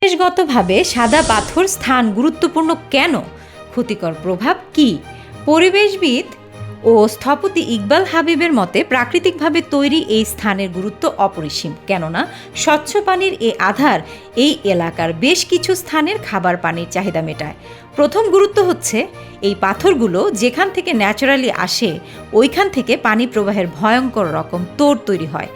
পরিবেশগতভাবে সাদা পাথর স্থান গুরুত্বপূর্ণ কেন? ক্ষতিকর প্রভাব কি? পরিবেশবিদ ও স্থপতি ইকবাল হাবিবের মতে প্রাকৃতিকভাবে তৈরি এই স্থানের গুরুত্ব অপরিসীম, কেননা স্বচ্ছ পানির এই আধার এই এলাকার বেশ কিছু স্থানের খাবার পানির চাহিদা মেটায়। প্রথম গুরুত্ব হচ্ছে এই পাথরগুলো যেখান থেকে ন্যাচারালি আসে ওইখান থেকে পানি প্রবাহের ভয়ঙ্কর রকম তোড় তৈরি হয়।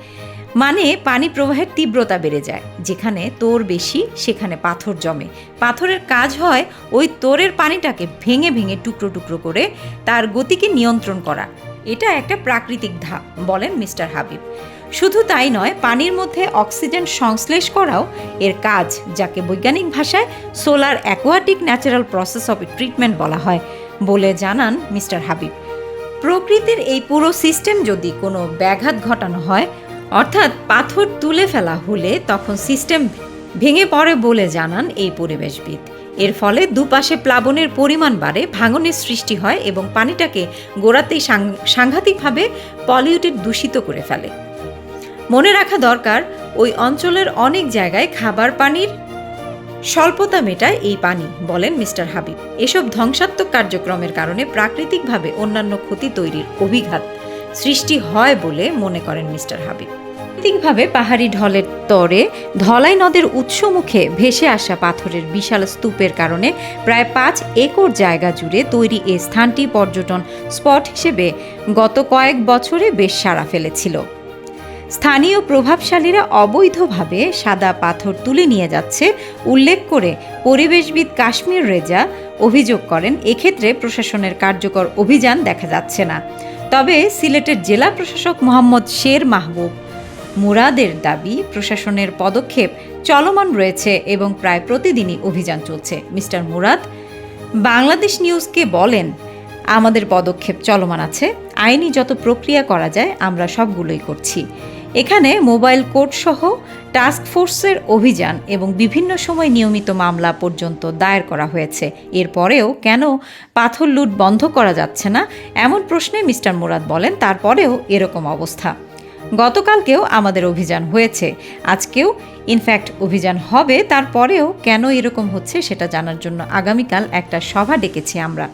মানে পানি প্রবাহের তীব্রতা বেড়ে যায়, যেখানে তোড় বেশি সেখানে পাথর জমে। পাথরের কাজ হয় ওই তোড়ের পানিটাকে ভেঙে ভেঙে টুকরো টুকরো করে তার গতিকে নিয়ন্ত্রণ করা। এটা একটা প্রাকৃতিক ধাপ, বলেন মিস্টার হাবিব। শুধু তাই নয়, পানির মধ্যে অক্সিজেন সংশ্লেষ করাও এর কাজ, যাকে বৈজ্ঞানিক ভাষায় solar aquatic natural process of treatment বলা হয় বলে জানান মিস্টার হাবিব। প্রকৃতির এই পুরো সিস্টেম যদি কোনো ব্যাঘাত ঘটানো হয়, অর্থাৎ পাথর তুলে ফেলা হলে, তখন সিস্টেম ভেঙে পড়ে বলে জানান এই পরিবেশবিদ। এর ফলে দুপাশে প্লাবনের পরিমাণ বাড়ে, ভাঙনের সৃষ্টি হয় এবং পানিটাকে গোড়াতেই সাংঘাতিকভাবে পলিউটেড, দূষিত করে ফেলে। মনে রাখা দরকার, ওই অঞ্চলের অনেক জায়গায় খাবার পানির স্বল্পতা মেটায় এই পানি, বলেন মিস্টার হাবিব। এসব ধ্বংসাত্মক কার্যক্রমের কারণে প্রাকৃতিকভাবে অন্যান্য ক্ষতি তৈরির অভিঘাত সৃষ্টি হয় বলে মনে করেন মিস্টার হাবিব। প্রাকৃতিকভাবে পাহাড়ি ঢলের তরে ধলাই নদের উৎসমুখে ভেসে আসা পাথরের বিশাল স্তূপের কারণে প্রায় 5 একর জায়গা জুড়ে তৈরি এই স্থানটি পর্যটন স্পট হিসেবে গত কয়েক বছরে বেশ সাড়া ফেলেছিল। স্থানীয় প্রভাবশালীরা অবৈধভাবে সাদা পাথর তুলে নিয়ে যাচ্ছে উল্লেখ করে পরিবেশবিদ কাশ্মীর রেজা অভিযোগ করেন, এক্ষেত্রে প্রশাসনের কার্যকর অভিযান দেখা যাচ্ছে না। তবে সিলেটের জেলা প্রশাসক মোহাম্মদ শের মাহবুব মুরাদের দাবি, প্রশাসনের পদক্ষেপ চলমান রয়েছে এবং প্রায় প্রতিদিনই অভিযান চলছে। মিস্টার মুরাদ বাংলাদেশ নিউজকে বলেন, আমাদের পদক্ষেপ চলমান আছে, আইনি যত প্রক্রিয়া করা যায় আমরা সবগুলোই করছি। এখানে মোবাইল কোর্ট সহ টাস্ক ফোর্সের অভিযান এবং বিভিন্ন সময় নিয়মিত মামলা পর্যন্ত দায়ের করা হয়েছে। এরপরেও কেন পাথর লুট বন্ধ করা যাচ্ছে না, এমন প্রশ্নে মিস্টার মুরাদ বলেন, তারপরেও এরকম অবস্থা। গতকালকেও আমাদের অভিযান হয়েছে, আজকেও ইনফ্যাক্ট অভিযান হবে, তারপরেও কেন এরকম হচ্ছে সেটা জানার জন্য আগামীকাল একটা সভা ডেকেছি আমরা।